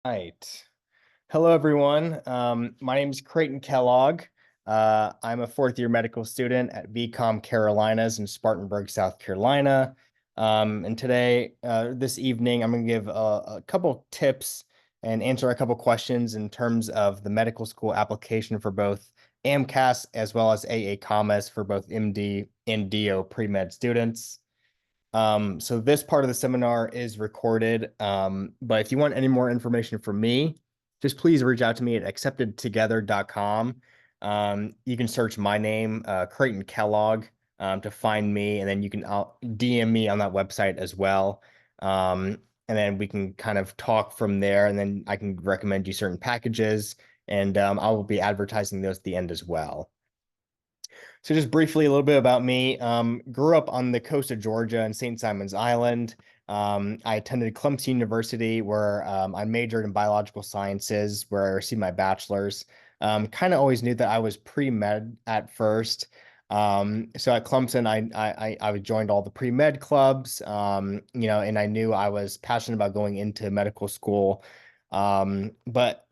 Right. Hello, everyone. My name is Creighton Kellogg. I'm a fourth year medical student at VCOM Carolinas in Spartanburg, South Carolina. And today, this evening, I'm going to give a couple tips and answer a couple questions in terms of the medical school application for both AMCAS as well as AACOMAS for both MD and DO pre-med students. So this part of the seminar is recorded. But if you want any more information from me, just please reach out to me at acceptedtogether.com. You can search my name, Creighton Kellogg, to find me, and then you can DM me on that website as well. And then we can kind of talk from there, and then I can recommend you certain packages, and I will be advertising those at the end as well. So just briefly, a little bit about me. Grew up on the coast of Georgia in St. Simon's Island. I attended Clemson University, where I majored in biological sciences, where I received my bachelor's. Kind of always knew that I was pre-med at first. So at Clemson, I joined all the pre-med clubs, and I knew I was passionate about going into medical school. But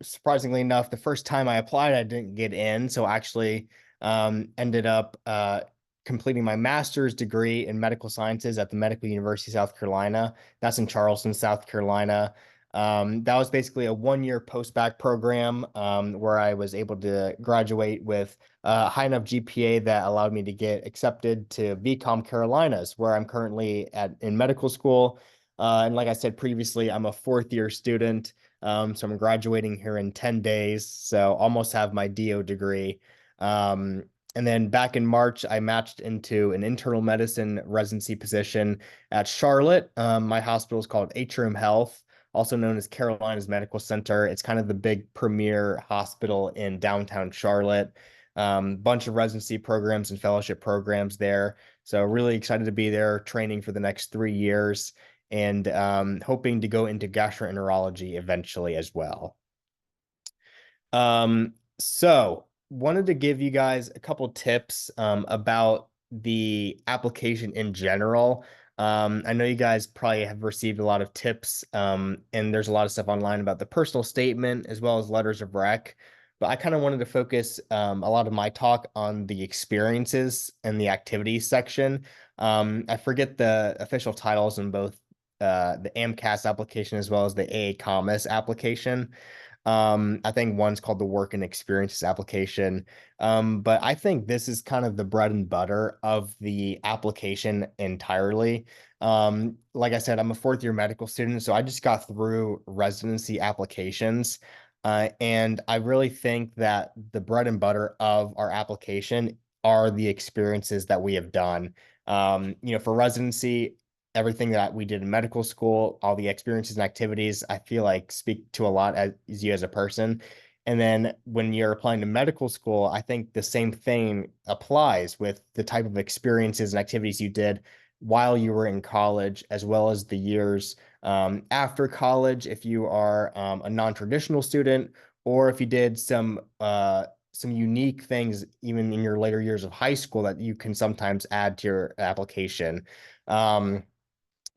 surprisingly enough, the first time I applied, I didn't get in. So actually, ended up completing my master's degree in medical sciences at the Medical University of South Carolina. That's in Charleston, South Carolina. That was basically a one-year post-bac program where I was able to graduate with a high enough GPA that allowed me to get accepted to VCOM Carolinas, where I'm currently in medical school. And like I said previously, I'm a fourth-year student, so I'm graduating here in 10 days, so almost have my DO degree. And then back in March, I matched into an internal medicine residency position at Charlotte. My hospital is called Atrium Health, also known as Carolinas Medical Center. It's kind of the big premier hospital in downtown Charlotte. Bunch of residency programs and fellowship programs there. So really excited to be there, training for the next 3 years, and hoping to go into gastroenterology eventually as well. So wanted to give you guys a couple tips about the application in general. I know you guys probably have received a lot of tips, and there's a lot of stuff online about the personal statement as well as letters of rec. But I kind of wanted to focus a lot of my talk on the experiences and the activities section. I forget the official titles in both the AMCAS application as well as the AACOMAS application. I think one's called the work and experiences application. But I think this is kind of the bread and butter of the application entirely. Like I said, I'm a fourth year medical student, so I just got through residency applications. And I really think that the bread and butter of our application are the experiences that we have done. For residency, everything that we did in medical school, all the experiences and activities, I feel like speak to a lot as you as a person. And then when you're applying to medical school, I think the same thing applies with the type of experiences and activities you did while you were in college, as well as the years after college, if you are a non-traditional student, or if you did some unique things even in your later years of high school that you can sometimes add to your application. Um,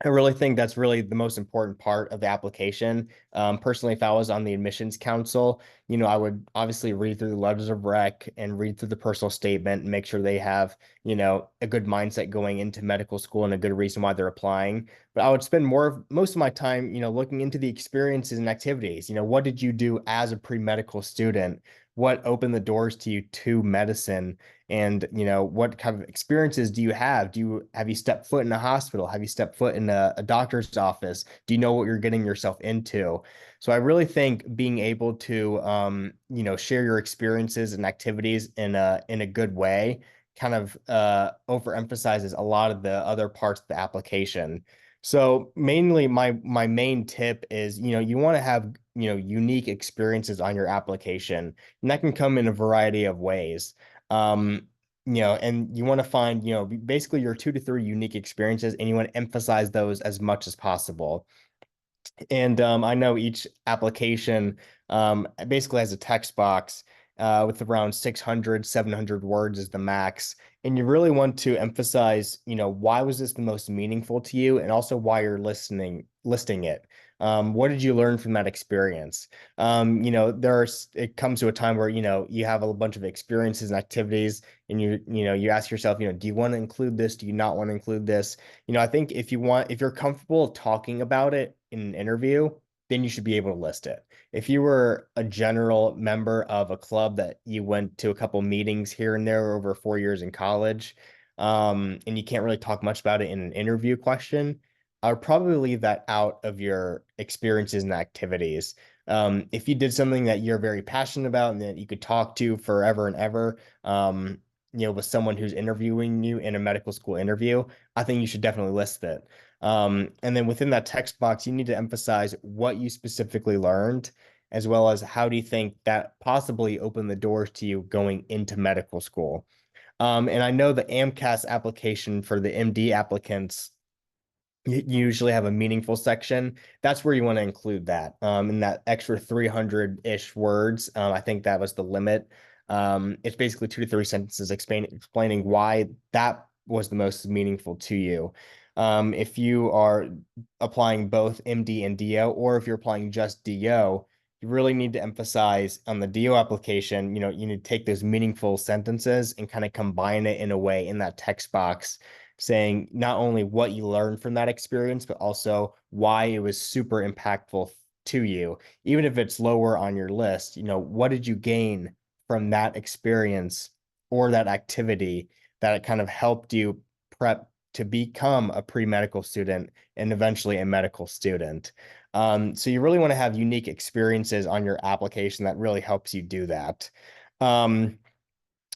I really think that's really the most important part of the application. Personally, if I was on the admissions council, I would obviously read through the letters of rec and read through the personal statement and make sure they have, a good mindset going into medical school and a good reason why they're applying. But I would spend most of my time, looking into the experiences and activities. What did you do as a pre-medical student? What opened the doors to you to medicine? And what kind of experiences do you have? Have you stepped foot in a hospital? Have you stepped foot in a doctor's office? Do you know what you're getting yourself into? So I really think being able to share your experiences and activities in a good way kind of overemphasizes a lot of the other parts of the application. So mainly my main tip is, you want to have, unique experiences on your application, and that can come in a variety of ways. Um, and you want to find, basically your 2 to 3 unique experiences, and you want to emphasize those as much as possible. And I know each application basically has a text box, with around 600, 700 words is the max. And you really want to emphasize, why was this the most meaningful to you, and also why you're listing it. What did you learn from that experience? It comes to a time where, you have a bunch of experiences and activities, and you ask yourself, do you want to include this? Do you not want to include this? I think if you're comfortable talking about it in an interview, then you should be able to list it. If you were a general member of a club that you went to a couple meetings here and there over 4 years in college, and you can't really talk much about it in an interview question, I would probably leave that out of your experiences and activities. If you did something that you're very passionate about and that you could talk to forever and ever, with someone who's interviewing you in a medical school interview, I think you should definitely list it. And then within that text box, you need to emphasize what you specifically learned, as well as how do you think that possibly opened the doors to you going into medical school. And I know the AMCAS application for the MD applicants, you usually have a meaningful section. That's where you want to include that. In that extra 300-ish words. I think that was the limit. It's basically 2 to 3 sentences explaining why that was the most meaningful to you. If you are applying both MD and DO, or if you're applying just DO, you really need to emphasize on the DO application, you need to take those meaningful sentences and kind of combine it in a way in that text box, saying not only what you learned from that experience, but also why it was super impactful to you. Even if it's lower on your list, what did you gain from that experience or that activity that it kind of helped you prep to become a pre-medical student and eventually a medical student. So you really want to have unique experiences on your application that really helps you do that. Um,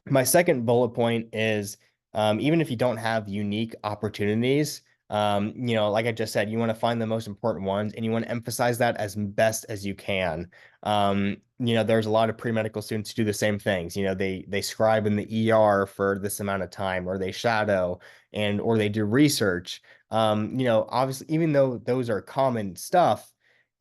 my second bullet point is, even if you don't have unique opportunities, like I just said, you want to find the most important ones and you want to emphasize that as best as you can. There's a lot of pre-medical students who do the same things. They scribe in the ER for this amount of time, or they shadow or they do research. Obviously, even though those are common stuff,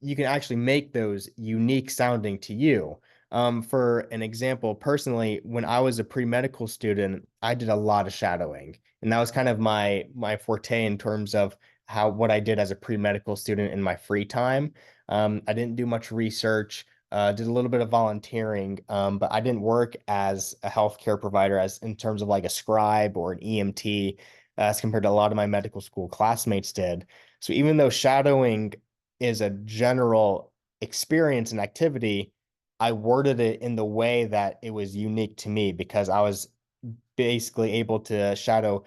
you can actually make those unique sounding to you. For an example, personally, when I was a pre-medical student, I did a lot of shadowing, and that was kind of my forte in terms of what I did as a pre-medical student in my free time. I didn't do much research, did a little bit of volunteering, but I didn't work as a healthcare provider as in terms of like a scribe or an EMT, as compared to a lot of my medical school classmates did. So even though shadowing is a general experience and activity, I worded it in the way that it was unique to me because I was basically able to shadow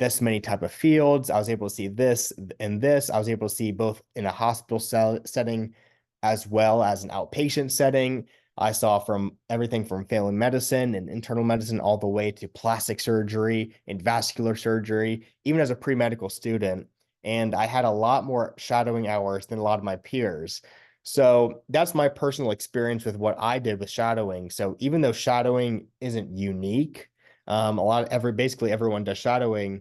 this many type of fields. I was able to see this and this. I was able to see both in a hospital setting as well as an outpatient setting. I saw from everything from family medicine and internal medicine all the way to plastic surgery and vascular surgery, even as a pre-medical student. And I had a lot more shadowing hours than a lot of my peers. So that's my personal experience with what I did with shadowing. So even though shadowing isn't unique, basically everyone does shadowing.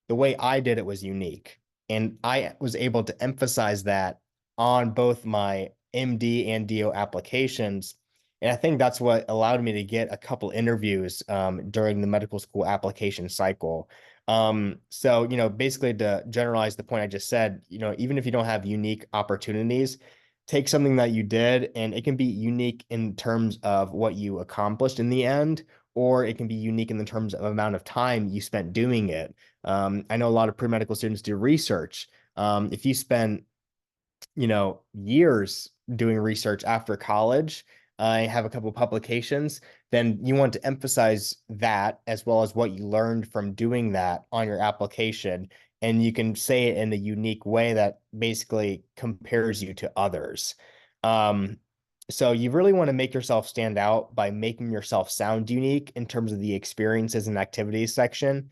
The way I did it was unique. And I was able to emphasize that on both my MD and DO applications. And I think that's what allowed me to get a couple interviews during the medical school application cycle. So, basically to generalize the point I just said, even if you don't have unique opportunities, take something that you did and it can be unique in terms of what you accomplished in the end, or it can be unique in the terms of amount of time you spent doing it. I know a lot of pre-medical students do research. If you spend, years doing research after college, have a couple of publications, then you want to emphasize that as well as what you learned from doing that on your application. And you can say it in a unique way that basically compares you to others. Um, so you really want to make yourself stand out by making yourself sound unique in terms of the experiences and activities section,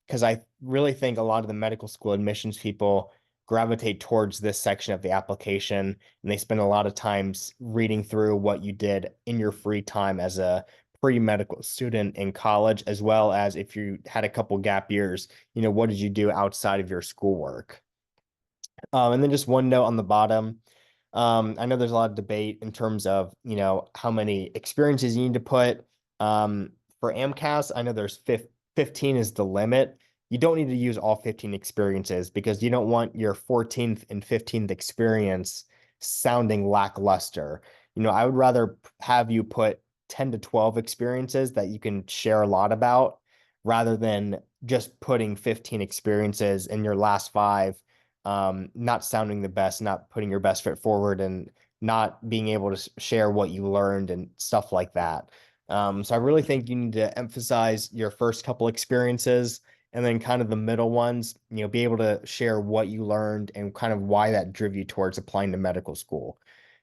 because I really think a lot of the medical school admissions people gravitate towards this section of the application, and they spend a lot of times reading through what you did in your free time as a pre-medical student in college, as well as if you had a couple gap years, what did you do outside of your schoolwork? And then just one note on the bottom. I know there's a lot of debate in terms of, how many experiences you need to put. For AMCAS, I know there's 15 is the limit. You don't need to use all 15 experiences because you don't want your 14th and 15th experience sounding lackluster. I would rather have you put 10 to 12 experiences that you can share a lot about rather than just putting 15 experiences in your last five, not sounding the best, not putting your best foot forward, and not being able to share what you learned and stuff like that. So I really think you need to emphasize your first couple experiences and then kind of the middle ones, be able to share what you learned and kind of why that drove you towards applying to medical school.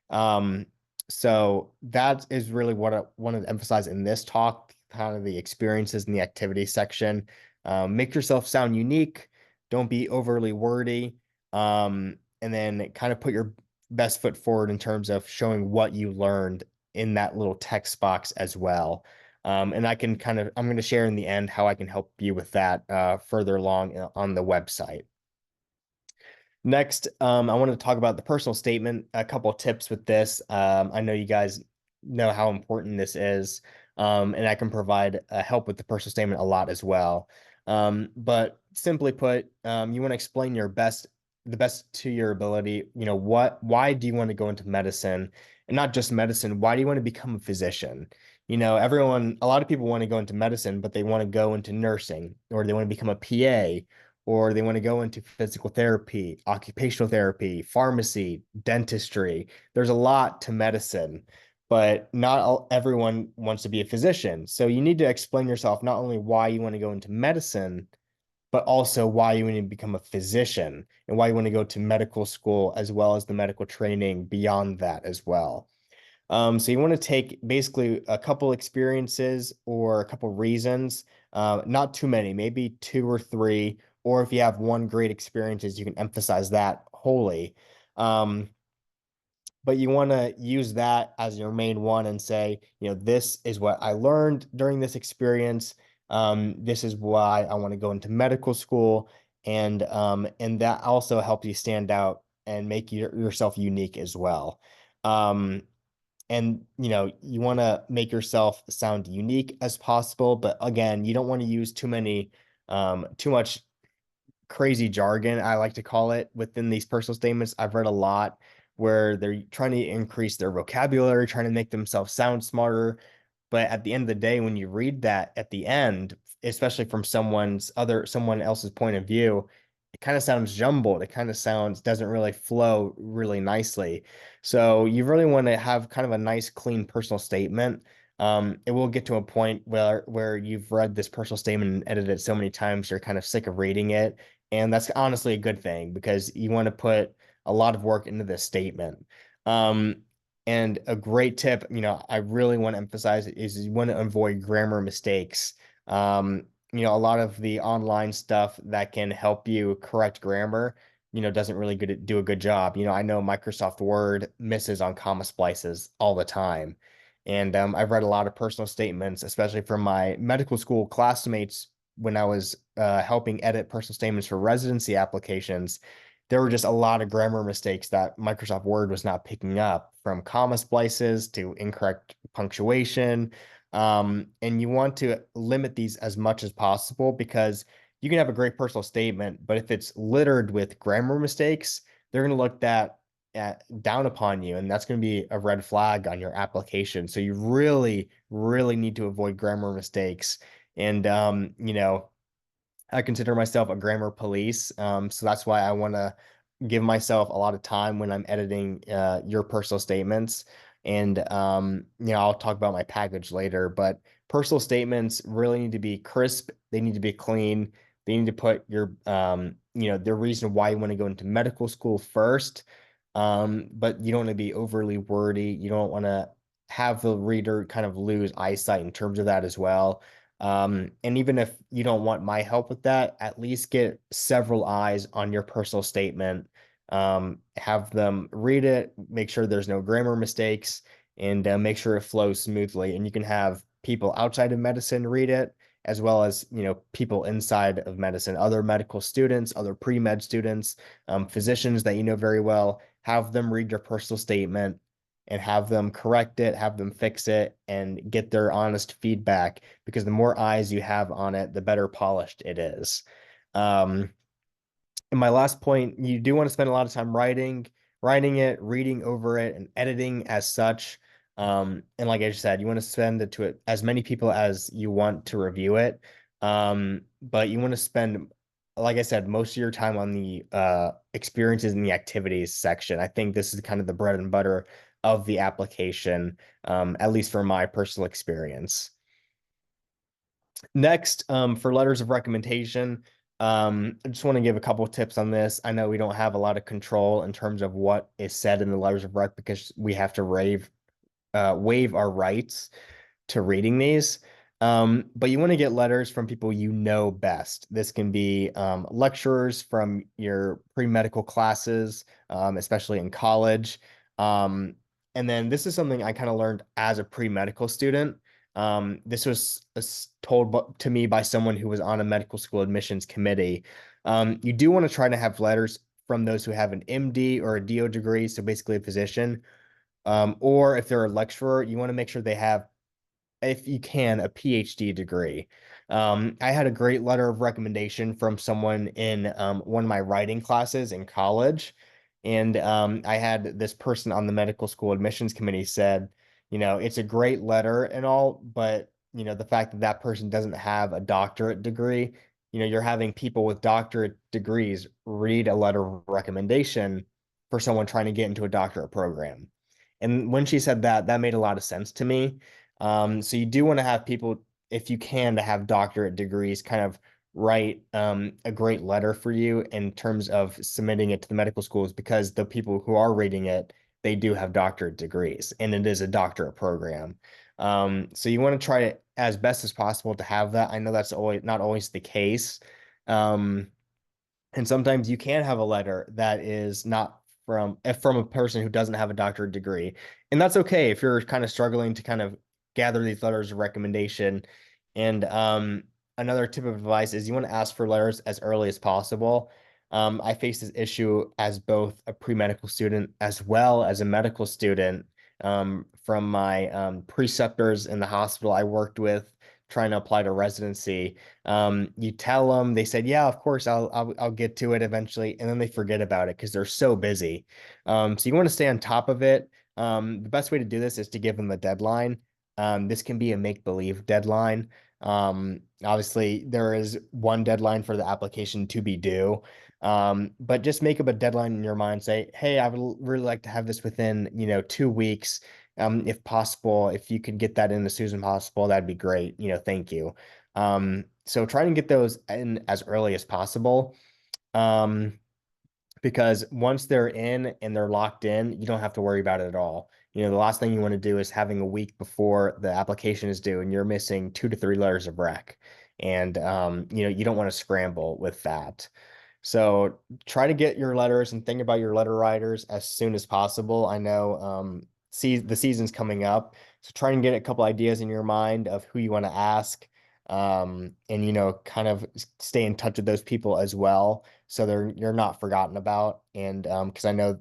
Um, so that is really what I wanted to emphasize in this talk, kind of the experiences in the activity section. Make yourself sound unique. Don't be overly wordy. And then kind of put your best foot forward in terms of showing what you learned in that little text box as well. And I'm going to share in the end how I can help you with that further along on the website. Next, I want to talk about the personal statement. A couple of tips with this. I know you guys know how important this is, and I can provide help with the personal statement a lot as well. But simply put, you want to explain the best to your ability. Why do you want to go into medicine, and not just medicine? Why do you want to become a physician? A lot of people want to go into medicine, but they want to go into nursing, or they want to become a PA, or they want to go into physical therapy, occupational therapy, pharmacy, dentistry. There's a lot to medicine, but not everyone wants to be a physician. So you need to explain yourself not only why you want to go into medicine, but also why you want to become a physician and why you want to go to medical school as well as the medical training beyond that as well. So you want to take basically a couple experiences or a couple reasons, not too many, maybe two or three, or if you have one great experiences, you can emphasize that wholly. Um, but you want to use that as your main one and say, this is what I learned during this experience. This is why I want to go into medical school, and that also helps you stand out and make yourself unique as well. And you want to make yourself sound unique as possible, but again, you don't want to use too much crazy jargon, I like to call it, within these personal statements. I've read a lot where they're trying to increase their vocabulary, trying to make themselves sound smarter. But at the end of the day, when you read that at the end, especially from someone else's point of view, it kind of sounds jumbled. It kind of doesn't really flow really nicely. So you really want to have kind of a nice, clean personal statement. It will get to a point where you've read this personal statement and edited it so many times, you're kind of sick of reading it. And that's honestly a good thing because you want to put a lot of work into this statement. Um, and a great tip, I really want to emphasize is you want to avoid grammar mistakes. A lot of the online stuff that can help you correct grammar, doesn't really do a good job. I know Microsoft Word misses on comma splices all the time. And I've read a lot of personal statements, especially from my medical school classmates when I was helping edit personal statements for residency applications. There were just a lot of grammar mistakes that Microsoft Word was not picking up, from comma splices to incorrect punctuation. And you want to limit these as much as possible because you can have a great personal statement, but if it's littered with grammar mistakes, they're going to look down upon you, and that's going to be a red flag on your application. So you really, really need to avoid grammar mistakes. And I consider myself a grammar police. So that's why I want to give myself a lot of time when I'm editing your personal statements. And I'll talk about my package later, but personal statements really need to be crisp. They need to be clean. They need to put the reason why you want to go into medical school first. But you don't want to be overly wordy. You don't want to have the reader kind of lose eyesight in terms of that as well. And even if you don't want my help with that, at least get several eyes on your personal statement. Have them read it, make sure there's no grammar mistakes, and make sure it flows smoothly. And you can have people outside of medicine read it, as well as people inside of medicine, other medical students, other pre-med students, physicians that you know very well. have them read your personal statement and have them correct it, have them fix it, and get their honest feedback, because the more eyes you have on it, the better polished it is. Um, and my last point, you do want to spend a lot of time writing it, reading over it, and editing as such. And like I just said, you want to spend it to it as many people as you want to review it. But you want to spend, like I said, most of your time on the experiences and the activities section. I think this is kind of the bread and butter of the application, at least from my personal experience. Next, for letters of recommendation, I just want to give a couple of tips on this. I know we don't have a lot of control in terms of what is said in the letters of rec because we have to waive our rights to reading these. But you want to get letters from people you know best. This can be lecturers from your pre-medical classes, especially in college. Um, and then this is something I kind of learned as a pre-medical student. This was told to me by someone who was on a medical school admissions committee. You do want to try to have letters from those who have an MD or a DO degree, so basically a physician. Or if they're a lecturer, you want to make sure they have, if you can, a PhD degree. I had a great letter of recommendation from someone in one of my writing classes in college. And I had this person on the medical school admissions committee said, it's a great letter and all, but, the fact that that person doesn't have a doctorate degree, you're having people with doctorate degrees read a letter of recommendation for someone trying to get into a doctorate program. And when she said that, that made a lot of sense to me. So you do want to have people, if you can, to have doctorate degrees kind of write a great letter for you in terms of submitting it to the medical schools, because the people who are reading it, they do have doctorate degrees and it is a doctorate program. So you want to try it as best as possible to have that. I know that's always not always the case. Um, and sometimes you can have a letter that is not from a person who doesn't have a doctorate degree. And that's okay if you're kind of struggling to kind of gather these letters of recommendation. And another tip of advice is you want to ask for letters as early as possible. I faced this issue as both a pre-medical student as well as a medical student, from my preceptors in the hospital I worked with trying to apply to residency. You tell them, they said, yeah, of course, I'll get to it eventually, and then they forget about it because they're so busy. So you want to stay on top of it. The best way to do this is to give them a deadline. This can be a make-believe deadline. Obviously, there is one deadline for the application to be due. But just make up a deadline in your mind. Say, hey, I would really like to have this within, 2 weeks. If possible, if you could get that in as soon as possible, that'd be great. Thank you. So try and get those in as early as possible. Um, because once they're in and they're locked in, you don't have to worry about it at all. The last thing you want to do is having a week before the application is due and you're missing 2 to 3 letters of rec. And you don't want to scramble with that. So try to get your letters and think about your letter writers as soon as possible. I know see the season's coming up, so try and get a couple ideas in your mind of who you want to ask, and kind of stay in touch with those people as well, so you're not forgotten about. And because I know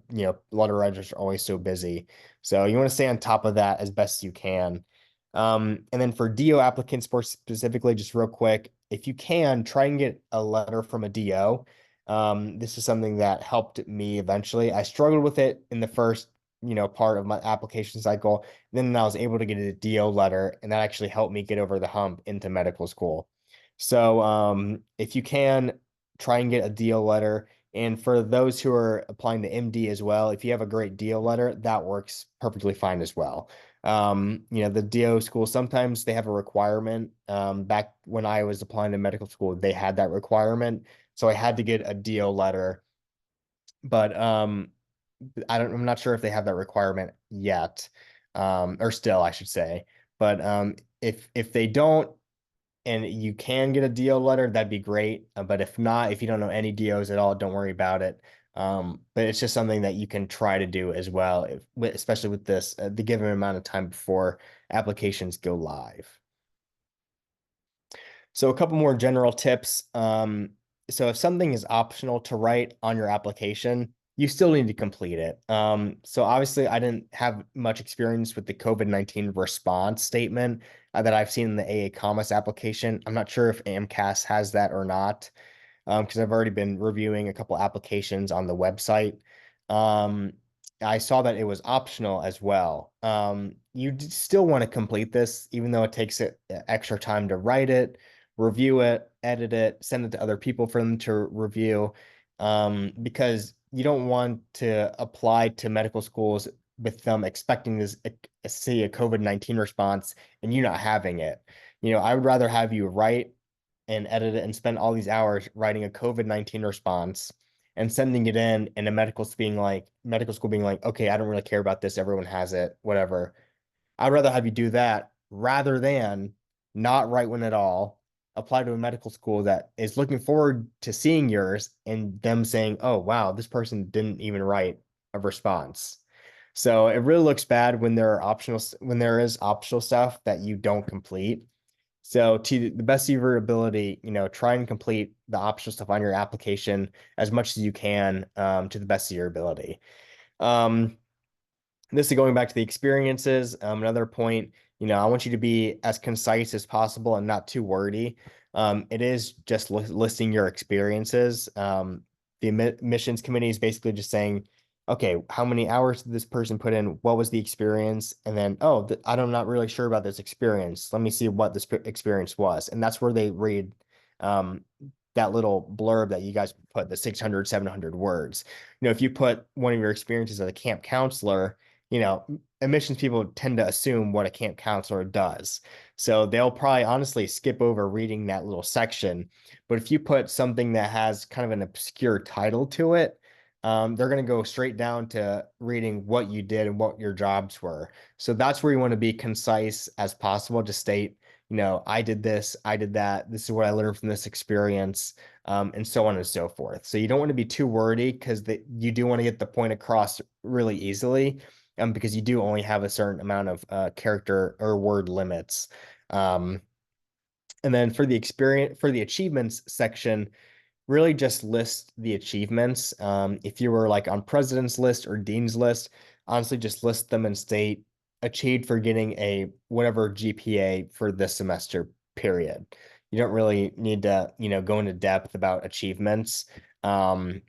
letter writers are always so busy, so you want to stay on top of that as best you can. And then for DO applicants, more specifically, just real quick, if you can, try and get a letter from a DO. This is something that helped me eventually. I struggled with it in the first, part of my application cycle. Then I was able to get a DO letter, and that actually helped me get over the hump into medical school. So, if you can, try and get a DO letter. And for those who are applying to MD as well, if you have a great DO letter, that works perfectly fine as well. The DO school, sometimes they have a requirement. Back when I was applying to medical school, they had that requirement. So I had to get a DO letter, but I'm not sure if they have that requirement yet, or still, I should say. But if they don't, and you can get a DO letter, that'd be great. But if not, if you don't know any DOs at all, don't worry about it. But it's just something that you can try to do as well, especially with this the given amount of time before applications go live. So a couple more general tips. So if something is optional to write on your application, you still need to complete it. So obviously, I didn't have much experience with the COVID-19 response statement that I've seen in the AACOMAS application. I'm not sure if AMCAS has that or not, because I've already been reviewing a couple applications on the website. Um, I saw that it was optional as well. You still want to complete this, even though it takes extra time to write it, review it, edit it, send it to other people for them to review, because you don't want to apply to medical schools with them expecting this, see a COVID-19 response and you not having it. I would rather have you write and edit it and spend all these hours writing a COVID-19 response and sending it in and a medical school being like, okay, I don't really care about this. Everyone has it, whatever. I'd rather have you do that rather than not write one at all, apply to a medical school that is looking forward to seeing yours and them saying, oh, wow, this person didn't even write a response. So it really looks bad when there is optional stuff that you don't complete. So to the best of your ability, try and complete the optional stuff on your application as much as you can, to the best of your ability. Um, this is going back to the experiences. Another point, I want you to be as concise as possible and not too wordy. It is just listing your experiences. The admissions committee is basically just saying, okay, how many hours did this person put in? What was the experience? And then, oh, I'm not really sure about this experience. Let me see what this experience was. And that's where they read um, that little blurb that you guys put, the 600, 700 words. If you put one of your experiences as a camp counselor, admissions people tend to assume what a camp counselor does. So they'll probably honestly skip over reading that little section. But if you put something that has kind of an obscure title to it, they're going to go straight down to reading what you did and what your jobs were. So that's where you want to be concise as possible. Just state, I did this, I did that. This is what I learned from this experience, and so on and so forth. So you don't want to be too wordy because you do want to get the point across really easily, because you do only have a certain amount of character or word limits. Um, and then for the achievements section, really just list the achievements. If you were like on president's list or dean's list, honestly, just list them and state achieved for getting a whatever GPA for this semester, period. You don't really need to, go into depth about achievements. Um,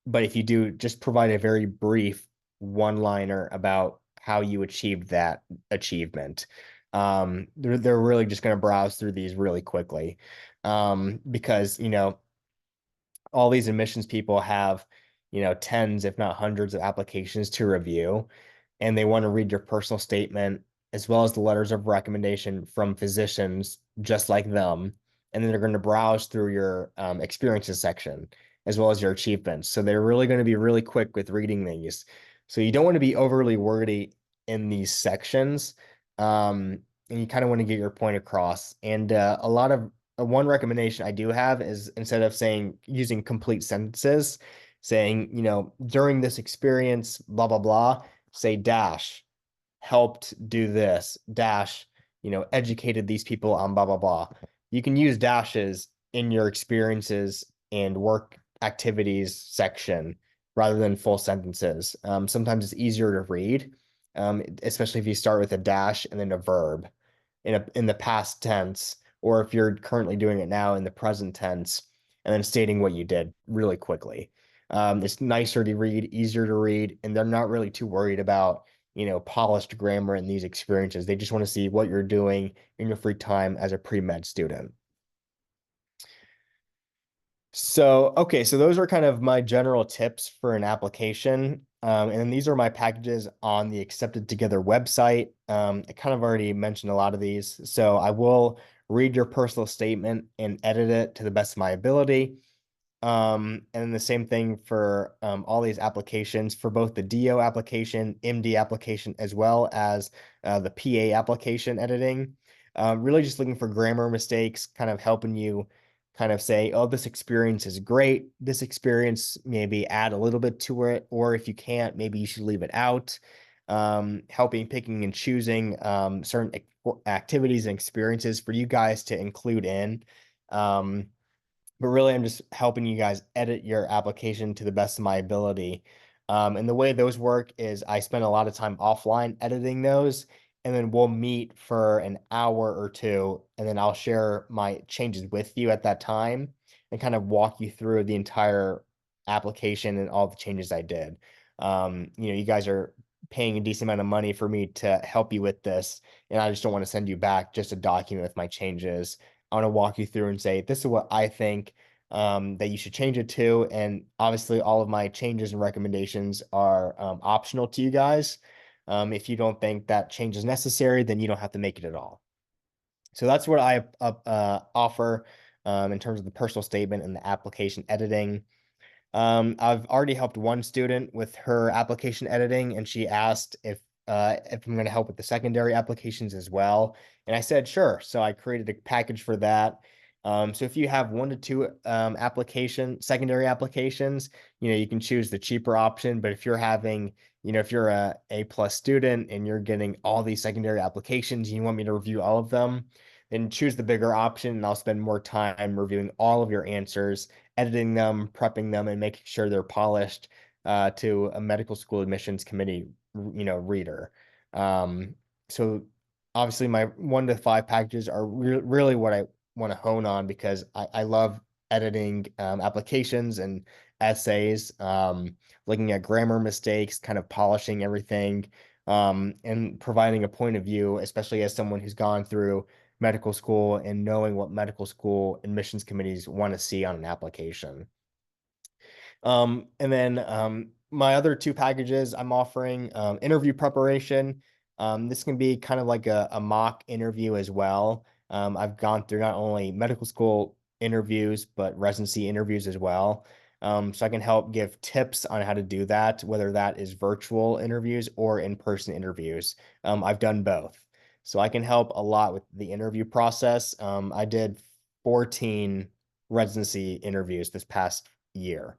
but if you do, just provide a very brief one-liner about how you achieved that achievement. They're really just going to browse through these really quickly, because, all these admissions people have, tens, if not hundreds of applications to review, and they want to read your personal statement as well as the letters of recommendation from physicians just like them. And then they're going to browse through your experiences section as well as your achievements. So they're really going to be really quick with reading these. So you don't want to be overly wordy in these sections. And you kind of want to get your point across. And a lot of one recommendation I do have is instead of saying using complete sentences, saying, during this experience, blah, blah, blah, say dash, helped do this, dash, educated these people on blah, blah, blah. You can use dashes in your experiences and work activities section rather than full sentences. Sometimes it's easier to read, especially if you start with a dash and then a verb in the past tense, or if you're currently doing it now in the present tense, and then stating what you did really quickly. It's nicer to read, easier to read, and they're not really too worried about, polished grammar in these experiences. They just want to see what you're doing in your free time as a pre-med student. So, okay, so those are kind of my general tips for an application. And then these are my packages on the Accepted Together website. I kind of already mentioned a lot of these. So I will read your personal statement and edit it to the best of my ability. And then the same thing for all these applications for both the DO application, MD application, as well as the PA application editing. Really just looking for grammar mistakes, kind of helping you kind of say, oh, this experience is great. This experience, maybe add a little bit to it, or if you can't, maybe you should leave it out. Helping picking and choosing certain activities and experiences for you guys to include in. But really, I'm just helping you guys edit your application to the best of my ability. And the way those work is I spend a lot of time offline editing those, and then we'll meet for an hour or two, and then I'll share my changes with you at that time and kind of walk you through the entire application and all the changes I did. You guys are paying a decent amount of money for me to help you with this, and I just don't want to send you back just a document with my changes. I want to walk you through and say, this is what I think that you should change it to. And obviously, all of my changes and recommendations are optional to you guys. If you don't think that change is necessary, then you don't have to make it at all. So that's what I offer in terms of the personal statement and the application editing. I've already helped one student with her application editing, and she asked if I'm going to help with the secondary applications as well. And I said, sure. So I created a package for that. So if you have 1 to 2 secondary applications, you can choose the cheaper option. But if you're having, if you're a A+ student and you're getting all these secondary applications, and you want me to review all of them, then choose the bigger option, and I'll spend more time reviewing all of your answers, editing them, prepping them, and making sure they're polished to a medical school admissions committee, reader. So obviously my 1 to 5 packages are really what I want to hone on, because I love editing applications and essays, looking at grammar mistakes, kind of polishing everything, and providing a point of view, especially as someone who's gone through medical school and knowing what medical school admissions committees want to see on an application. And then my other 2 packages, I'm offering interview preparation. This can be kind of like a mock interview as well. I've gone through not only medical school interviews, but residency interviews as well. So I can help give tips on how to do that, whether that is virtual interviews or in-person interviews. I've done both. So I can help a lot with the interview process. I did 14 residency interviews this past year.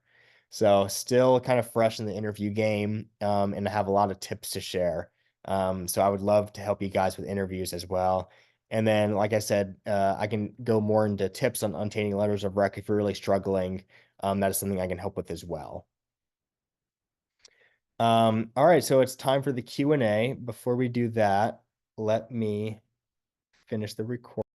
So still kind of fresh in the interview game, and I have a lot of tips to share. So I would love to help you guys with interviews as well. And then, like I said, I can go more into tips on obtaining letters of rec if you're really struggling. That is something I can help with as well. All right, so it's time for the Q&A. Before we do that, let me finish the recording.